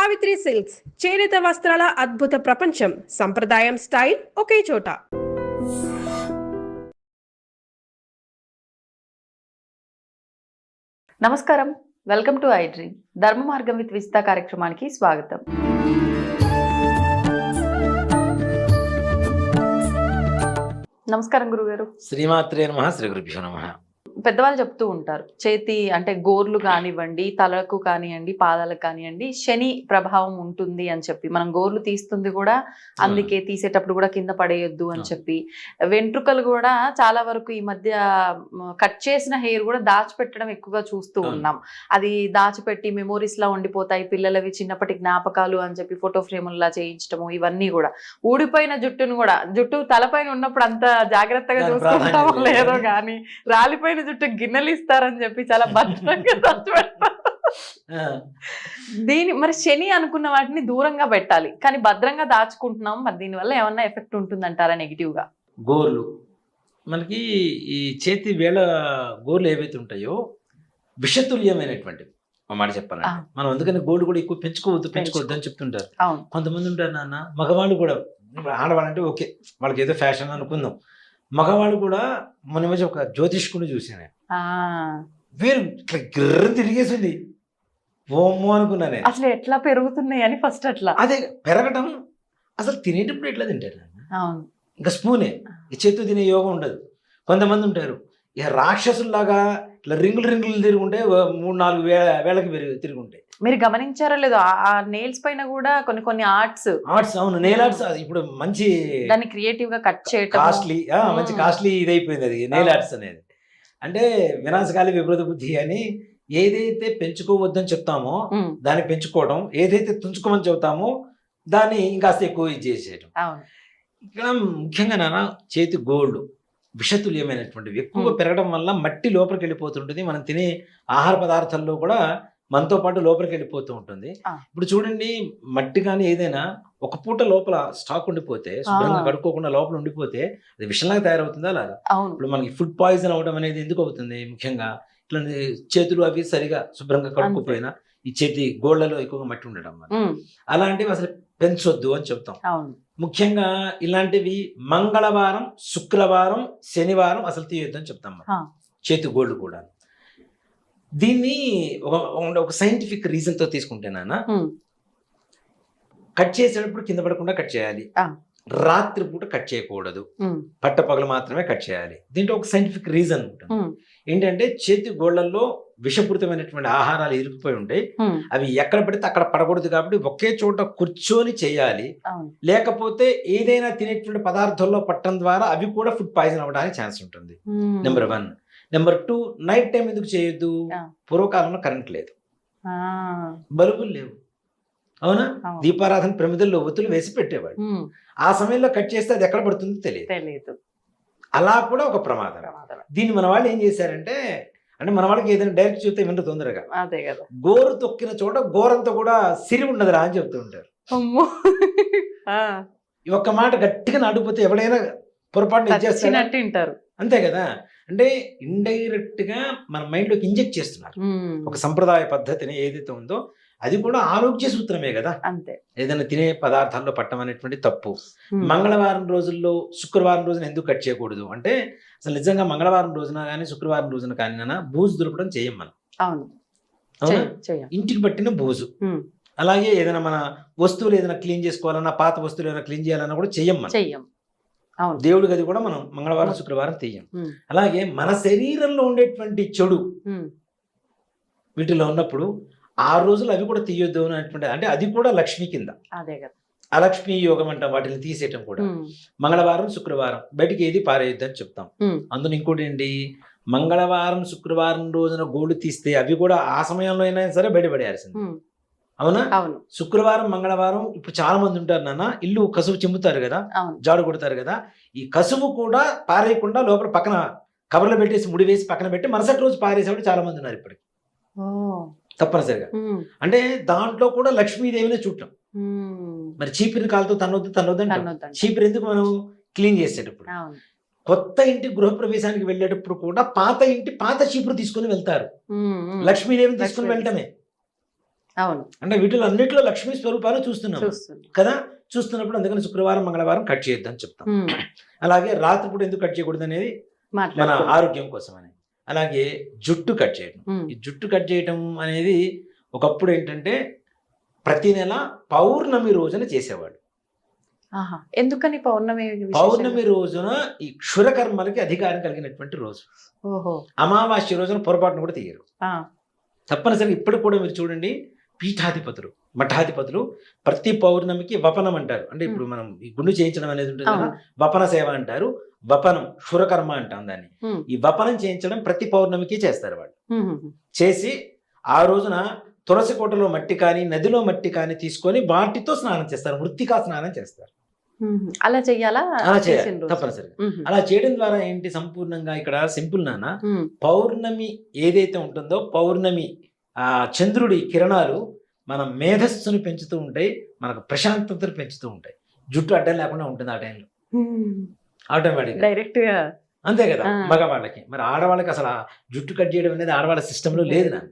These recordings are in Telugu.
సావిత్రి సిల్క్స్ చేనేత వస్త్రాల అద్భుత ప్రపంచం. సంప్రదాయం స్టైల్ ఒకే చోట. నమస్కారం, వెల్కమ్ టు ఐ డ్రీమ్. ధర్మ మార్గం విత్ విజిత కార్యక్రమానికి స్వాగతం. నమస్కారం గురుగారు. శ్రీమాత్రే నమః. శ్రీ గురుభ్యో నమః. పెద్దవాళ్ళు చెప్తూ ఉంటారు, చేతి అంటే గోర్లు కానివ్వండి, తలకు కానివ్వండి, పాదాలకు కానివ్వండి శని ప్రభావం ఉంటుంది అని చెప్పి, మనం గోర్లు తీస్తుంది కూడా అందుకే, తీసేటప్పుడు కూడా కింద పడేయొద్దు అని చెప్పి, వెంట్రుకలు కూడా చాలా వరకు ఈ మధ్య కట్ చేసిన హెయిర్ కూడా దాచిపెట్టడం ఎక్కువగా చూస్తూ ఉన్నాం. అది దాచిపెట్టి మెమోరీస్ లా ఉండిపోతాయి, పిల్లలవి చిన్నప్పటి జ్ఞాపకాలు అని చెప్పి ఫోటో ఫ్రేముల్లా చేయించడము, ఇవన్నీ కూడా. ఊడిపోయిన జుట్టును కూడా, జుట్టు తలపైన ఉన్నప్పుడు అంత జాగ్రత్తగా చూసుకుంటామో లేదో కానీ, రాలిపోయిన జుట్టు గిన్నెలు ఇస్తారని చెప్పి చాలా భద్రంగా దాచిపెడతారు. దీని మరి శని అనుకున్న వాటిని దూరంగా పెట్టాలి, కానీ భద్రంగా దాచుకుంటున్నాం. మరి దీనివల్ల ఏమన్నా ఎఫెక్ట్ ఉంటుందంటారా నెగిటివ్ గా? గోర్లు మనకి ఈ చేతి వేళ గోర్లు ఏవైతే ఉంటాయో విషతుల్యమైనటువంటివి. ఒక మాట చెప్పాలంటే మనం అందుకని గోల్డ్ కూడా ఎక్కువ పెంచుకోవద్దు అని చెప్తుంటారు. కొంతమంది ఉంటారు నాన్న, మగవాళ్ళు కూడా, ఆడవాళ్ళంటే ఓకే వాళ్ళకి ఏదో ఫ్యాషన్ అనుకుందాం, మగవాళ్ళు కూడా మన మధ్య ఒక జ్యోతిష్కుని చూసాను, వీరు ఇట్లా గిర్ర తిరిగేసింది, ఓమో అనుకున్నానే. అసలు ఎట్లా పెరుగుతున్నాయి అని ఫస్ట్ అట్లా అదే పెరగటం. అసలు తినేటప్పుడు ఎట్లా తింటారు? అవును, ఇంకా స్పూనే, చేతితో తినే యోగం ఉండదు. కొంతమంది ఉంటారు ఇక రాక్షసుల్లాగా ఇట్లా రింగులు తిరుగుంటే 3-4 వేళకి తిరుగుంటాయి. మీరు గమనించారో లేదో, ఆ నెయిల్స్ పైన కూడా కొన్ని ఆర్ట్స్. అవును, నెయిల్ ఆర్ట్స్ ఇప్పుడు మంచి, దాన్ని క్రియేటివ్ గా కట్ చేయటం, కాస్ట్లీ, మంచి కాస్ట్లీ ఇదైపోయింది అది నెయిల్ ఆర్ట్స్ అనేది. అంటే వినాశకాలి విపరీత బుద్ధి అని, ఏదైతే పెంచుకోవద్దని చెప్తామో దాన్ని పెంచుకోవడం, ఏదైతే తుంచుకోమని చెబుతామో దాన్ని ఇంకాస్త ఎక్కువ ఇది చేసేయడం. ఇక్కడ ముఖ్యంగా నాన్న చేతి గోల్డ్ విషతుల్యమైనటువంటివి ఎక్కువ పెరగడం వల్ల మట్టి లోపలికి వెళ్ళిపోతుంటుంది. మనం తినే ఆహార పదార్థాల్లో కూడా మనతో పాటు లోపలికి వెళ్ళిపోతూ ఉంటుంది. ఇప్పుడు చూడండి, మట్టి కానీ ఏదైనా ఒక పూట లోపల స్టాక్ ఉండిపోతే, శుభ్రంగా కడుక్కోకుండా లోపల ఉండిపోతే అది విషంలాగా తయారవుతుందా అలాగా? ఇప్పుడు మనకి ఫుడ్ పాయిజన్ అవడం అనేది ఎందుకు అవుతుంది? ముఖ్యంగా ఇట్లా చేతులు అవి సరిగా శుభ్రంగా కడుక్కోపోయినా ఈ చేతి గోళ్లలో ఎక్కువగా మట్టి ఉండడం వల్ల అలాంటివి అసలు పెంచొద్దు అని చెప్తాం. ముఖ్యంగా ఇలాంటివి మంగళవారం, శుక్రవారం, శనివారం అసలు తీయొద్దు అని చెప్తాం మనం. చేతి గోల్డ్ కూడా దీన్ని ఒక సైంటిఫిక్ రీజన్ తో తీసుకుంటే నాన్న, కట్ చేసేటప్పుడు కింద పడకుండా కట్ చేయాలి, రాత్రి పూట కట్ చేయకూడదు, పట్టపగలు మాత్రమే కట్ చేయాలి. దీంట్లో ఒక సైంటిఫిక్ రీజన్ ఉంటుంది. ఏంటంటే చేతి గోళ్లలో విషపూరితమైనటువంటి ఆహారాలు ఇరుక్కుపోయి ఉంటాయి, అవి ఎక్కడ పడితే అక్కడ పడకూడదు. కాబట్టి ఒకే చోట కూర్చొని చేయాలి. లేకపోతే ఏదైనా తినేటువంటి పదార్థాల్లో పట్టడం ద్వారా అవి కూడా ఫుడ్ పాయిజన్ అవ్వడానికి ఛాన్స్ ఉంటుంది. నెంబర్ 1. నెంబర్ 2, నైట్ టైం ఎందుకు చేయొద్దు? పూర్వకాలంలో కరెంట్ లేదు, బల్బులు లేవు, అవునా? దీపారాధన ప్రమిదల్లో ఒత్తులు వేసి పెట్టేవాడు. ఆ సమయంలో కట్ చేస్తే అది ఎక్కడ పడుతుందో తెలియదు. అలా కూడా ఒక ప్రమాదం. దీన్ని మన వాళ్ళు ఏం చేశారంటే, అంటే మన వాళ్ళకి ఏదైనా డైరెక్ట్ చూస్తే వినరు తొందరగా, గోరు తొక్కిన చోట గోరంతా కూడా సిరి ఉండదురా అని చెప్తూ ఉంటారు. ఒక్క మాట గట్టిగా నాటుకుపోతే ఎవడైనా పొరపాటు ఇచ్చేస్తారు, అంతే కదా. అంటే ఇండైరెక్ట్ గా మన మైండ్ లోకి ఇంజెక్ట్ చేస్తున్నారు ఒక సంప్రదాయ పద్ధతిని ఏదైతే ఉందో. అది కూడా ఆరోగ్య సూత్రమే కదా. అంతే, ఏదైనా తినే పదార్థాల్లో పట్టడం అనేటువంటి తప్పు. మంగళవారం రోజుల్లో, శుక్రవారం రోజున ఎందుకు కట్ చేయకూడదు అంటే, అసలు నిజంగా మంగళవారం రోజున కానీ శుక్రవారం రోజున కానీ బూజు దులపడం చేయం మనం. ఇంటికి పట్టిన బూజు. అలాగే ఏదైనా మన వస్తువులు ఏదైనా క్లీన్ చేసుకోవాలన్నా, పాత వస్తువులు ఏదైనా క్లీన్ చేయాలన్నా కూడా చెయ్యం మనం. దేవుడి గది కూడా మనం మంగళవారం, శుక్రవారం తీయం. అలాగే మన శరీరంలో ఉండేటువంటి చెడు వీటిలో ఉన్నప్పుడు ఆ రోజులు అవి కూడా తీయొద్దు అనేటువంటి, అంటే అది కూడా లక్ష్మి కింద. అలక్ష్మి యోగం అంటాం వాటిని తీసేయటం కూడా. మంగళవారం, శుక్రవారం బయటికి ఏది పారేయొద్దు అని చెప్తాం. అందులో ఇంకోటి ఏంటి, మంగళవారం, శుక్రవారం రోజున గోల్డ్ తీస్తే అవి కూడా ఆ సమయంలో అయినా సరే బయటపడేయాల్సింది, అవునా? శుక్రవారం, మంగళవారం ఇప్పుడు చాలా మంది ఉంటారు నాన్న, ఇల్లు కసువు చెమ్ముతారు కదా, జాడు కొడతారు కదా, ఈ కసువు కూడా పారేయకుండా లోపల పక్కన కవర్లో పెట్టేసి ముడి వేసి పక్కన పెట్టి మరుసటి రోజు పారేసేవాడు చాలా మంది ఉన్నారు ఇప్పటికి, తప్పనిసరిగా. అంటే దాంట్లో కూడా లక్ష్మీదేవినే చూడటం. మరి చీపిరి కాలుతో తన్నొద్దు అంటే చీపిరి ఎందుకు మనం క్లీన్ చేసేటప్పుడు, కొత్త ఇంటి గృహప్రవేశానికి వెళ్ళేటప్పుడు కూడా పాత ఇంటి పాత చీపురు తీసుకుని వెళ్తారు, లక్ష్మీదేవిని తీసుకుని వెళ్ళటమే. అవును, అంటే వీటిలో అన్నిట్లో లక్ష్మీ స్వరూపాలు చూస్తున్నాం చూస్తున్నాం. కదా. చూస్తున్నప్పుడు అందుకని శుక్రవారం మంగళవారం కట్ చేయొద్దని చెప్తాం. అలాగే రాత్రిపూట ఎందుకు కట్ చేయకూడదు అనేది మన మాట్లాడుకుందాం. ఆరోగ్యం కోసం అని. అలాగే జుట్టు కట్ చేయడం, ఈ జుట్టు కట్ చేయడం అనేది ఒకప్పుడు ఏంటంటే ప్రతి నెల పౌర్ణమి రోజున చేసేవాడు. ఆహా. ఎందుకని పౌర్ణమి విశేషంగా? పౌర్ణమి రోజున ఈ క్షురకర్మలకి అధికారం కలిగినటువంటి రోజు. ఓహో. అమావాస్య రోజున పొరపాటును కూడా తీయరు. ఆ. తప్పనిసరిగా ఇప్పుడు కూడా మీరు చూడండి, పీఠాధిపతులు మఠాధిపతులు ప్రతి పౌర్ణమికి వపనం అంటారు. అంటే ఇప్పుడు మనం ఈ గుండు చేయించడం అనేది ఉంటుంది కదా, వపన సేవ అంటారు. వపనం క్షురకర్మ అంటాం దాన్ని. ఈ వపనం చేయించడం ప్రతి పౌర్ణమికి చేస్తారు వాళ్ళు. చేసి ఆ రోజున తులసి కోటలో మట్టి కానీ నదిలో మట్టి కానీ తీసుకొని వాటితో స్నానం చేస్తారు, మృత్తికా స్నానం చేస్తారు. అలా చెయ్యాలా? అలా చేయాలి తప్పనిసరిగా. అలా చేయడం ద్వారా ఏంటి, సంపూర్ణంగా ఇక్కడ సింపుల్ నాన్న, పౌర్ణమి ఏదైతే ఉంటుందో పౌర్ణమి ఆ చంద్రుడి కిరణాలు మన మేధస్సును పెంచుతూ ఉంటాయి, మనకు ప్రశాంతతను పెంచుతూ ఉంటాయి. జుట్టు అడ్డం లేకుండా ఉంటుంది ఆ టైంలో ఆటోమేటిక్ డైరెక్ట్ గా. అంతే కదా మగవాళ్ళకి. మరి ఆడవాళ్ళకి అసలు ఆ జుట్టు కట్ చేయడం అనేది ఆడవాళ్ళ సిస్టంలో లేదు నా.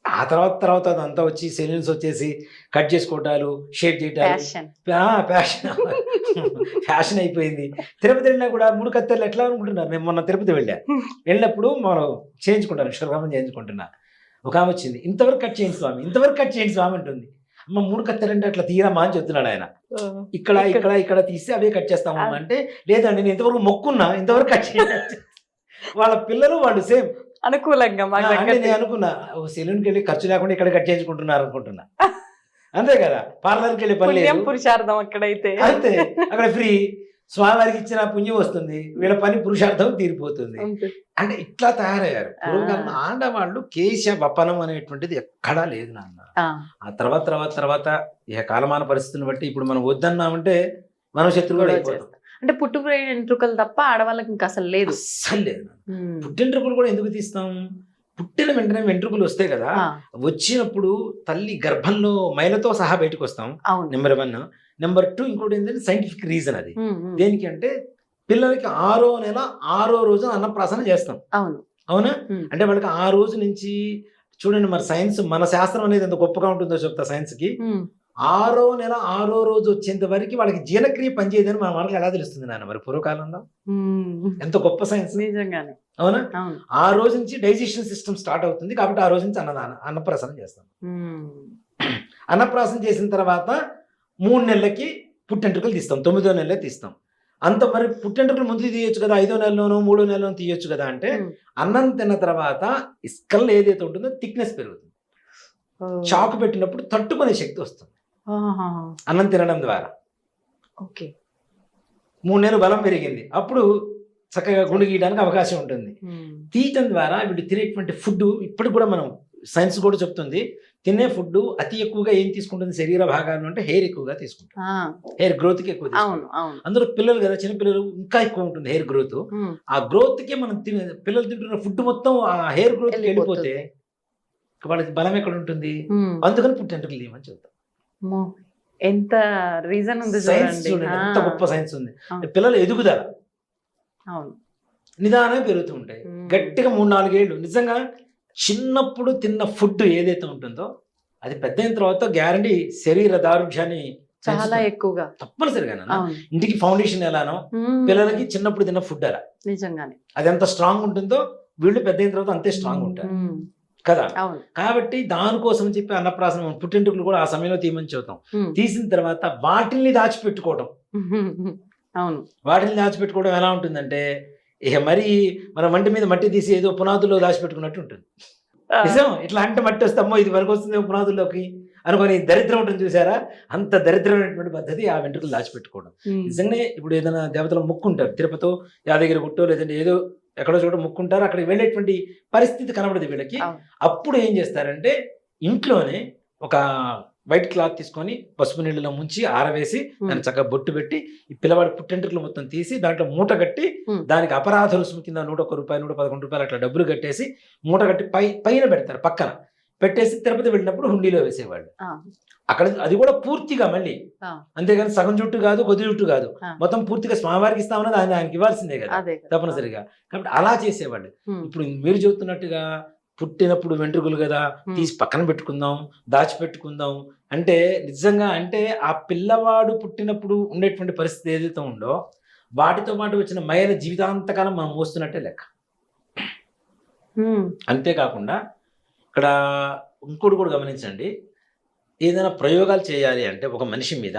ఆ తర్వాత అదంతా వచ్చి సెలూన్స్ వచ్చేసి కట్ చేసుకోవటాలు, షేప్ చేయటాలు, ఫ్యాషన్ అయిపోయింది. తిరుపతి వెళ్ళినా కూడా 3 కత్తెరలు ఎట్లా అనుకుంటున్నారు. నేను మొన్న తిరుపతి వెళ్ళినప్పుడు మనం చేయించుకుంటాను, క్షురకర్మ చేయించుకుంటున్నా. ఒక ఆమె వచ్చింది, ఇంతవరకు కట్ చేయండి స్వామి, ఇంతవరకు కట్ చేయండి స్వామి అంటుంది. అమ్మ 3 కత్తెలు అంటే అట్లా తీయరమ్మా అని చెప్తున్నాడు ఆయన. ఇక్కడ తీస్తే అవే కట్ చేస్తామమ్మా అంటే, లేదండి నేను ఇంతవరకు మొక్కున్నా, ఇంతవరకు కట్ చేయండి. వాళ్ళ పిల్లలు వాళ్ళు సేమ్ అనుకూలంగా. నేను అనుకున్నా సెలూన్కి వెళ్ళి ఖర్చు లేకుండా ఇక్కడ కట్ చేయించుకుంటున్నారు అనుకుంటున్నా. అంతే కదా, పార్లర్కి వెళ్ళి పని లేదు, పురుషార్థం అక్కడైతే అంతే, అక్కడ ఫ్రీ. స్వామివారికి ఇచ్చిన పుణ్యం వస్తుంది, వీళ్ళ పని పురుషార్థం తీరిపోతుంది. అంటే ఇట్లా తయారయ్యారు. పూర్వకాలం ఆడవాళ్ళు కేశ వపనం అనేటువంటిది ఎక్కడా లేదు నాన్న. ఆ తర్వాత ఇక కాలమాన పరిస్థితులను బట్టి ఇప్పుడు మనం వద్దన్నామంటే మనం శత్రువులు అయిపోతాం. అంటే పుట్టు వెంట్రుకలు తప్ప ఆడవాళ్ళకి ఇంకా అసలు లేదు. అస్సలు లేదు. పుట్టెంట్రుకలు కూడా ఎందుకు తీస్తాం, పుట్టిన వెంటనే వెంట్రుకలు వస్తాయి కదా, వచ్చినప్పుడు తల్లి గర్భంలో మైలతో సహా బయటకు వస్తాం. నెంబర్ 1. నెంబర్ 2 ఇంకోటి ఏంటంటే సైంటిఫిక్ రీజన్ అది. దేనికి అంటే పిల్లలకి 6వ నెల 6వ రోజు అన్నప్రాసన చేస్తాం. అవునా? అంటే వాళ్ళకి ఆ రోజు నుంచి చూడండి, మరి సైన్స్ మన శాస్త్రం అనేది ఎంత గొప్పగా ఉంటుందో చెప్తా. సైన్స్ కి 6వ నెల 6వ రోజు వచ్చేంత వరకు వాళ్ళకి జీర్ణక్రియ పనిచేయదని మన వాళ్ళకి ఎలా తెలుస్తుంది నాన్న? మరి పూర్వకాలంలో ఎంత గొప్ప సైన్స్ నిజంగానే. అవునా? ఆ రోజు నుంచి డైజెషన్ సిస్టమ్ స్టార్ట్ అవుతుంది కాబట్టి ఆ రోజు నుంచి అన్నప్రాసన చేస్తాం. అన్నప్రాసన చేసిన తర్వాత 3 నెలలకి పుట్టెంట్రుకలు తీస్తాం, 9వ నెలలో తీస్తాం. అంత మరి పుట్టెంట్రుకలు ముందు తీయొచ్చు కదా, 5వ నెలలోనో 3వ నెలలోనో తీయొచ్చు కదా. అంటే అన్నం తిన్న తర్వాత స్కల్ ఏదైతే ఉంటుందో థిక్నెస్ పెరుగుతుంది. చాకు పెట్టినప్పుడు తట్టుకునే శక్తి వస్తుంది అన్నం తినడం ద్వారా. 3 నెలలు బలం పెరిగింది, అప్పుడు చక్కగా గుండు గీయడానికి అవకాశం ఉంటుంది. తీయటం ద్వారా వీళ్ళు తినేటువంటి ఫుడ్ ఇప్పుడు కూడా మనం సైన్స్ కూడా చెప్తుంది, తినే ఫుడ్ అతి ఎక్కువగా ఏం తీసుకుంటుంది శరీర భాగాలు అంటే హెయిర్ ఎక్కువగా తీసుకుంటుంది. హెయిర్ గ్రోత్ కి ఎక్కువ తీసుకుంటుంది. అందులో పిల్లలు కదా, చిన్న పిల్లలు ఇంకా ఎక్కువ ఉంటుంది హెయిర్ గ్రోత్. ఆ గ్రోత్ కి మనం పిల్లలు తింటున్న ఫుడ్ మొత్తం ఆ హెయిర్ గ్రోత్ కి వెళ్ళిపోతే వాళ్ళకి బలం ఎక్కడ ఉంటుంది. అందుకని పుట్టెంట్రుకలు తీయమని చెప్తాం. ఎంత రీజన్ ఉంది, ఎంత గొప్ప సైన్స్ ఉంది. పిల్లలు ఎదుగుదల నిదానంగా పెరుగుతూ ఉంటాయి. గట్టిగా 3-4 ఏళ్ళు నిజంగా చిన్నప్పుడు తిన్న ఫుడ్ ఏదైతే ఉంటుందో అది పెద్ద అయిన తర్వాత గ్యారంటీ శరీర దారుఢ్యాన్ని చాలా ఎక్కువగా తప్పనిసరిగా. ఇంటికి ఫౌండేషన్ ఎలానో పిల్లలకి చిన్నప్పుడు తిన్న ఫుడ్ అలా నిజంగానే అది ఎంత స్ట్రాంగ్ ఉంటుందో వీళ్ళు పెద్ద అయిన తర్వాత అంతే స్ట్రాంగ్ ఉంటారు కదా. కాబట్టి దానికోసం చెప్పి అన్నప్రాసన పుట్టింటికలు కూడా ఆ సమయంలో తీయమని చెబుతాం. తీసిన తర్వాత వాటిల్ని దాచిపెట్టుకోవడం. వాటిని దాచిపెట్టుకోవడం ఎలా ఉంటుందంటే ఇక మరి మన వంటి మీద మట్టి తీసి ఏదో పునాదుల్లో దాచిపెట్టుకున్నట్టు ఉంటుంది. నిజం, ఇట్లా అంటే మట్టి వస్తామో ఇది వరకు వస్తుంది పునాదుల్లోకి అనుకొని దరిద్రం ఉంటుంది చూసారా, అంత దరిద్రమైనటువంటి పద్ధతి ఆ వెంట్రుకలు దాచిపెట్టుకోవడం. నిజంగానే ఇప్పుడు ఏదైనా దేవతలు ముక్కుంటారు, తిరుపతితో యాదగిరి గుట్టో లేదంటే ఏదో ఎక్కడో చోట ముక్కుంటారు, అక్కడికి వెళ్ళేటువంటి పరిస్థితి కనబడదు వీళ్ళకి. అప్పుడు ఏం చేస్తారంటే ఇంట్లోనే ఒక వైట్ క్లాత్ తీసుకొని పసుపు నీళ్ళలో ముంచి ఆరవేసి దాన్ని చక్కగా బొట్టు పెట్టి ఈ పిల్లవాడి పుట్టెంట్రుకలు మొత్తం తీసి దాంట్లో మూట కట్టి దానికి అపరాధ రుసుము కింద 101 రూపాయలు 111 రూపాయలు అట్లా డబ్బులు కట్టేసి మూట కట్టి పైన పెడతారు, పక్కన పెట్టేసి తిరుపతి వెళ్ళినప్పుడు హుండీలో వేసేవాళ్ళు. అక్కడ అది కూడా పూర్తిగా మళ్ళీ, అంతేగాని సగం జుట్టు కాదు కొద్ది జుట్టు కాదు, మొత్తం పూర్తిగా స్వామివారికి ఇస్తామన్నది ఆయనకి ఇవ్వాల్సిందే కదా తప్పనిసరిగా. కాబట్టి అలా చేసేవాళ్ళు. ఇప్పుడు మీరు చెబుతున్నట్టుగా పుట్టినప్పుడు వెంట్రుకలు కదా తీసి పక్కన పెట్టుకుందాం, దాచిపెట్టుకుందాం అంటే నిజంగా అంటే ఆ పిల్లవాడు పుట్టినప్పుడు ఉండేటువంటి పరిస్థితి ఏదైతే ఉందో వాటితో పాటు వచ్చిన మైన జీవితాంతకాలం మనం మోస్తున్నట్టే లెక్క. అంతేకాకుండా ఇక్కడ ఇంకోటి కూడా గమనించండి, ఏదైనా ప్రయోగాలు చేయాలి అంటే ఒక మనిషి మీద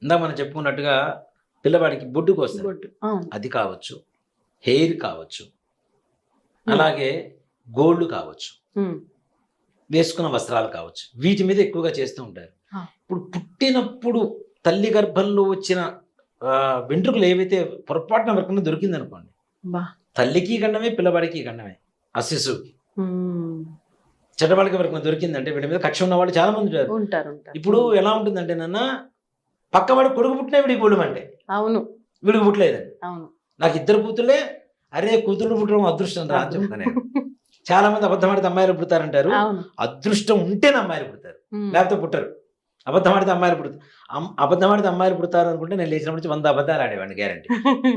ఇందా మనం చెప్పుకున్నట్టుగా పిల్లవాడికి బొడ్డు కోసం అది కావచ్చు, హెయిర్ కావచ్చు, అలాగే గోల్డ్ కావచ్చు, వేసుకున్న వస్త్రాలు కావచ్చు, వీటి మీద ఎక్కువగా చేస్తూ ఉంటారు. ఇప్పుడు పుట్టినప్పుడు తల్లి గర్భంలో వచ్చిన వెంట్రుకలు ఏవైతే పొరపాటున వరకు దొరికింది అనుకోండి, తల్లికి గండమే పిల్లవాడికి గండమే, ఆ శిశువుకి చెడ్డవాడికి వరకు దొరికిందంటే వీటి మీద కక్ష ఉన్న వాళ్ళు చాలా మంది ఉంటారు. ఇప్పుడు ఎలా ఉంటుందంటే నాన్న పక్కవాడు కొడుకు పుట్టినా వీడికి పుట్టడం అంటే అవును వీడికి పుట్టలేదండి. అవును నాకు 2 కూతుర్లే, అరే కూతురు పుట్టడం అదృష్టం రా అని చెప్తాను నేను. చాలా మంది అబద్ధమాడితే అమ్మాయిలు పుడతారంటారు. అదృష్టం ఉంటేనే అమ్మాయిలు పుడతారు, లేకపోతే పుట్టరు. అబద్ధమాడితే అమ్మాయిలు పుడతారు. అబద్ధమాడితే అమ్మాయిలు పుడతారు అనుకుంటే నేను లేచినప్పటి నుంచి 100 అబద్ధాలు ఆడేవాడిని గ్యారంటీ.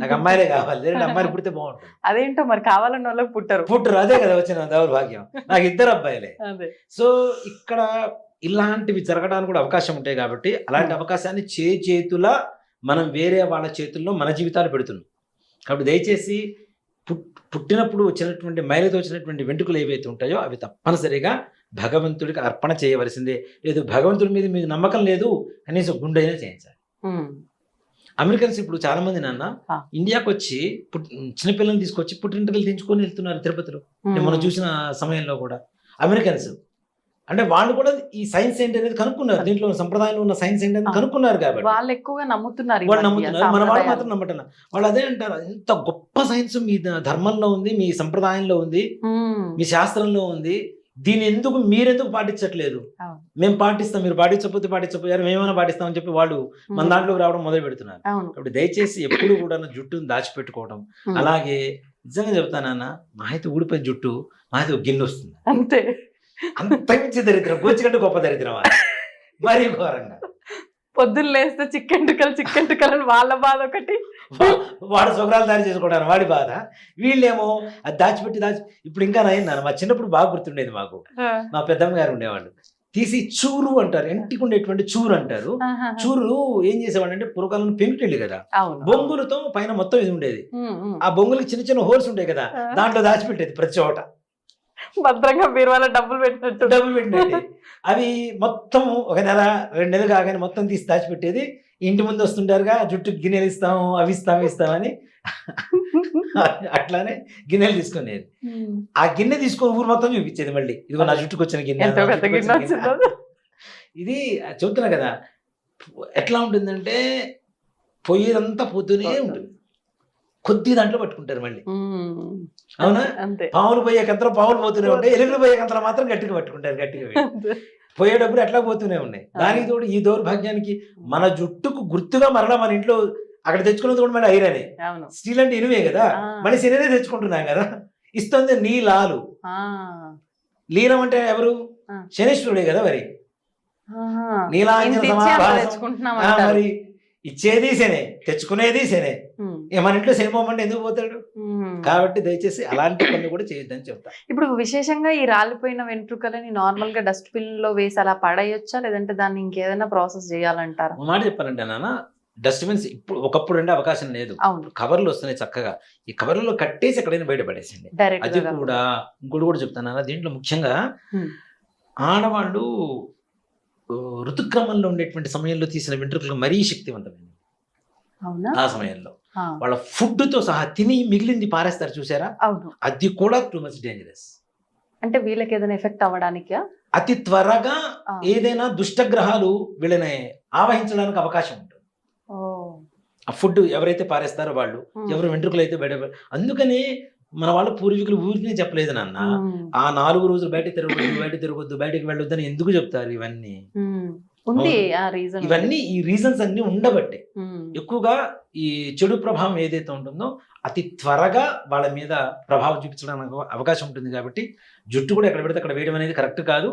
నాకు అమ్మాయిలే కావాలి, లేదంటే అమ్మాయిలు పుడితే బాగుంటుంది. అదేంటో మరి కావాలన్న వాళ్ళకి పుట్టరు. అదే కదా వచ్చిన దౌర్భాగ్యం. నాకు 2 అబ్బాయిలే. సో ఇక్కడ ఇలాంటివి జరగడానికి కూడా అవకాశం ఉంటాయి కాబట్టి అలాంటి అవకాశాన్ని చేతుల మనం వేరే వాళ్ళ చేతుల్లో మన జీవితాలు పెడుతున్నాం. కాబట్టి దయచేసి పుట్టినప్పుడు వచ్చినటువంటి మైలతో వచ్చినటువంటి వెంట్రుకలు ఏవైతే ఉంటాయో అవి తప్పనిసరిగా భగవంతుడికి అర్పణ చేయవలసిందే. లేదు భగవంతుడి మీద మీకు నమ్మకం లేదు కనీసం గుండెైనా చేయించాలి. అమెరికన్స్ ఇప్పుడు చాలా మంది నాన్న ఇండియాకి వచ్చి చిన్నపిల్లల్ని తీసుకొచ్చి పుట్టింటికలు తెంచుకొని వెళ్తున్నారు తిరుపతిలో. మనం చూసిన సమయంలో కూడా అమెరికన్స్ అంటే వాళ్ళు కూడా ఈ సైన్స్ ఏంటి అనేది కనుక్కున్నారు, దీంట్లో సంప్రదాయంలో ఉన్న సైన్స్ ఏంటి అనేది కనుక్కున్నారు కాబట్టి వాళ్ళు ఎక్కువగా నమ్ముతున్నారు. వాళ్ళు నమ్ముతున్నారు, మన వాళ్ళు మాత్రం నమ్మటం. వాళ్ళు అదే అంటారు, ఇంత గొప్ప సైన్స్ మీ ధర్మంలో ఉంది, మీ సంప్రదాయంలో ఉంది, మీ శాస్త్రంలో ఉంది, దీన్ని ఎందుకు మీరెందుకు పాటించట్లేదు? మేము పాటిస్తాం, మీరు పాటించకపోయారు మేమైనా పాటిస్తామని చెప్పి వాళ్ళు మన దాంట్లోకి రావడం మొదలు పెడుతున్నారు. కాబట్టి దయచేసి ఎప్పుడు కూడా జుట్టును దాచిపెట్టుకోవడం. అలాగే నిజంగా చెప్తానన్నా, మా అయితే ఊడిపోయిన జుట్టు మా అయితే గిన్నె వస్తుంది అంతే. అంత మించి దరిద్రం, గోచికంటే గొప్ప దరిద్రం మరీ ఘోరంగా. పొద్దున్న లేస్తే చిక్కెంటుకలు వాళ్ళ బాధ ఒకటి, వాడు సుఖరాలు దారి చేసుకుంటారు వాడి బాధ, వీళ్ళేమో అది దాచిపెట్టి ఇప్పుడు ఇంకా నైనా మా చిన్నప్పుడు బాగా గుర్తుండేది మాకు. మా పెద్దమ్మ గారు ఉండేవాళ్ళు తీసి చూరు అంటారు, ఇంటికి ఉండేటువంటి చూరు అంటారు. చూరు ఏం చేసేవాడు అంటే పూర్వకాలంలో పెంకుటిల్లు కదా, బొంగులతో పైన మొత్తం ఇది ఉండేది. ఆ బొంగులకి చిన్న చిన్న హోల్స్ ఉంటాయి కదా, దాంట్లో దాచిపెట్టేది ప్రతి చోట భద్రంగా బీరువాలో డబ్బులు పెట్టినట్టు. అవి మొత్తం 1 నెల 2 నెలలు కాగానే మొత్తం తీసి దాచిపెట్టేది. ఇంటి ముందు వస్తుంటారుగా జుట్టు గిన్నెలు ఇస్తాము, అవి ఇస్తామని అట్లానే గిన్నెలు తీసుకునేది. ఆ గిన్నె తీసుకొని ఊరు మొత్తం చూపించేది. మళ్ళీ ఇదిగో నా జుట్టుకు వచ్చిన గిన్నె. ఇది చెబుతున్నా కదా, ఎట్లా ఉంటుందంటే పొయ్యేదంతా పోతూనే ఉంటుంది, కొద్ది దాంట్లో పట్టుకుంటారు మళ్ళీ. అవునా? పావులు పోయే కంతలో పావులు పోతూనే ఉంటాయి, ఎలుగులు పోయే కంతలో మాత్రం గట్టిగా పట్టుకుంటారు. గట్టిగా పోయేటప్పుడు ఎట్లా పోతూనే ఉన్నాయి. దానికి తోడు ఈ దౌర్భాగ్యానికి మన జుట్టుకు గుర్తుగా మరలా మన ఇంట్లో అక్కడ తెచ్చుకున్నది కూడా మన ఐరనే, స్టీల్ అంటే ఇనువే కదా, మన శరీరే తెచ్చుకుంటున్నాం కదా. ఇస్తుంది నీలాలు. లీలం అంటే ఎవరు? శనీశ్వరుడే కదా. మరి నీలాంజన మరి ఇచ్చేది శనే, తెచ్చుకునేది శనే. మన ఇంట్లో శనిపోమంటే ఎందుకు పోతాడు? కాబట్టి దయచేసి అలాంటి పనులు కూడా చేయొద్దని చెప్తా. ఇప్పుడు విశేషంగా ఈ రాలిపోయిన వెంట్రుకలని నార్మల్ గా డస్ట్బిన్ లో వేసి అలా పడేయొచ్చా, లేదంటే దాన్ని ఇంకేదైనా ప్రాసెస్ చేయాలంటారా? మాట చెప్పాలంటే నాన్న, డస్ట్బిన్స్ ఇప్పుడు ఒకప్పుడు అంటే అవకాశం లేదు, కవర్లు వస్తున్నాయి చక్కగా. ఈ కవర్లలో కట్టేసి ఎక్కడైనా బయట పడేసింది. అది కూడా ఇంకోటి కూడా చెప్తాను, దీంట్లో ముఖ్యంగా ఆడవాళ్ళు ఋతుక్రమంలో ఉండేటువంటి సమయంలో తీసిన వెంట్రుకలు మరీ శక్తివంతమైనవి. ఆ సమయంలో వాళ్ళ ఫుడ్ తో సహా తిని మిగిలింది పారేస్తారు చూసారా, అది కూడా టూ మచ్ డేంజరస్. అంటే వీళ్ళకి ఏదైనా ఎఫెక్ట్ అవ్వడానికి అతి త్వరగా ఏదైనా దుష్టగ్రహాలు వీళ్ళని ఆవహించడానికి అవకాశం ఉంటుంది. ఆ ఫుడ్ ఎవరైతే పారేస్తారో వాళ్ళు, ఎవరు వెంట్రుకలు అయితే బయట. అందుకని మన వాళ్ళు పూర్వీకులు ఊరినే చెప్పలేదు నాన్న, ఆ 4 రోజులు బయట తిరగొద్దు బయటకు వెళ్ళొద్దని ఎందుకు చెప్తారు? ఇవన్నీ ఈ రీజన్స్ అన్ని ఉండబట్టే ఎక్కువగా ఈ చెడు ప్రభావం ఏదైతే ఉంటుందో అతి త్వరగా వాళ్ళ మీద ప్రభావం చూపించడానికి అవకాశం ఉంటుంది. కాబట్టి జుట్టు కూడా ఎక్కడ పెడితే అక్కడ వేయడం అనేది కరెక్ట్ కాదు.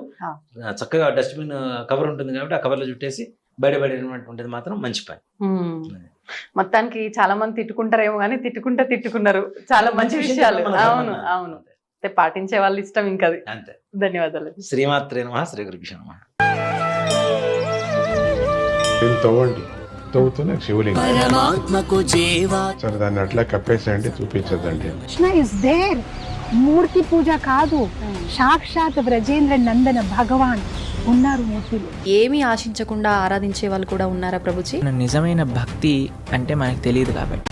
చక్కగా డస్ట్బిన్ కవర్ ఉంటుంది కాబట్టి ఆ కవర్లో జుట్టేసి బయటపడేటువంటిది మాత్రం మంచి పని. మొత్తానికి చాలా మంది తిట్టుకుంటారేమో కానీ తిట్టుకున్నారు. చాలా మంచి విషయాలు. అవును. పాటించే వాళ్ళ ఇష్టం ఇంకా అది. అంతే. ధన్యవాదాలు. శ్రీమాత్రే నమః, శ్రీ గురుభ్యో నమః. దీన్ని తవ్వండి, తవ్వుతూనే శివలింగం. సరే దాన్ని అట్లా కప్పేసేయండి, చూపించద్దండి. Krishna is there. మూర్తి పూజ కాదు, సాక్షాత్ బ్రజేంద్ర నందన భగవాన్ ఉన్నారు మూర్తిలో. ఏమీ ఆశించకుండా ఆరాధించే వాళ్ళు కూడా ఉన్నారా ప్రభుజీ? నిజమైన భక్తి అంటే మనకు తెలియదు కాబట్టి